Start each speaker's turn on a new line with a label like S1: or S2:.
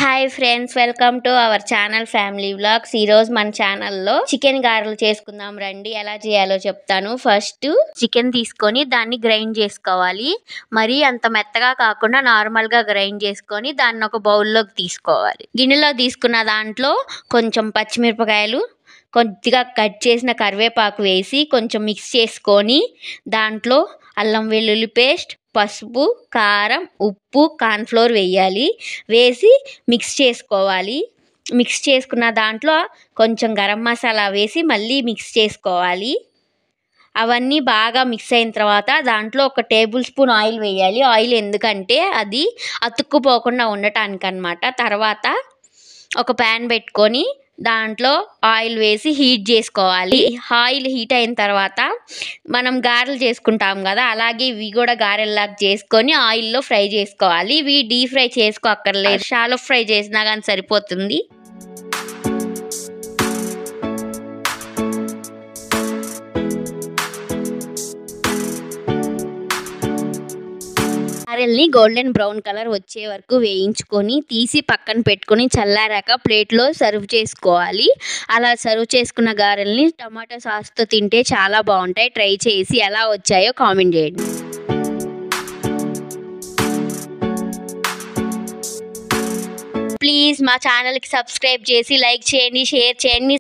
S1: Hi friends, welcome to our channel family vlogs. ఈరోజు మన ఛానల్లో చికెన్ గారెలు చేసుకుందాం రండి. ఎలా చేయాలో చెప్తాను. ఫస్ట్ చికెన్ తీసుకొని దాన్ని గ్రైండ్ చేసుకోవాలి. మరీ అంత మెత్తగా కాకుండా నార్మల్గా గ్రైండ్ చేసుకొని దాన్ని ఒక బౌల్లోకి తీసుకోవాలి. గిన్నెలో తీసుకున్న దాంట్లో కొంచెం పచ్చిమిరపకాయలు, కొద్దిగా కట్ చేసిన కరివేపాకు వేసి కొంచెం మిక్స్ చేసుకొని దాంట్లో అల్లం వెల్లుల్లి పేస్ట్, పసుపు, కారం, ఉప్పు, కార్న్ఫ్లోర్ వేయాలి. వేసి మిక్స్ చేసుకోవాలి. మిక్స్ చేసుకున్న దాంట్లో కొంచెం గరం మసాలా వేసి మళ్ళీ మిక్స్ చేసుకోవాలి. అవన్నీ బాగా మిక్స్ అయిన తర్వాత దాంట్లో 1 టేబుల్ స్పూన్ ఆయిల్ వేయాలి. ఆయిల్ ఎందుకంటే అది అతుక్కుపోకుండా ఉండటానికి అన్నమాట. తర్వాత ఒక ప్యాన్ పెట్టుకొని దాంట్లో ఆయిల్ వేసి హీట్ చేసుకోవాలి. ఆయిల్ హీట్ అయిన తర్వాత మనం గారెలు చేసుకుంటాం కదా, అలాగే ఇవి కూడా గారెల్లాగా చేసుకొని ఆయిల్లో ఫ్రై చేసుకోవాలి. ఇవి డీప్ ఫ్రై చేసుకోక్కర్లేదు, షాలో ఫ్రై చేసినా కానీ సరిపోతుంది. గారెల్ని గోల్డెన్ బ్రౌన్ కలర్ వచ్చే వరకు వేయించుకొని తీసి పక్కన పెట్టుకొని చల్లారాక ప్లేట్లో సర్వ్ చేసుకోవాలి. అలా సర్వ్ చేసుకున్న గారెల్ని టమాటో సాస్తో తింటే చాలా బాగుంటాయి. ట్రై చేసి ఎలా వచ్చాయో కామెంట్ చేయండి. ప్లీజ్ మా ఛానల్కి సబ్స్క్రైబ్ చేసి లైక్ చేయండి, షేర్ చేయండి.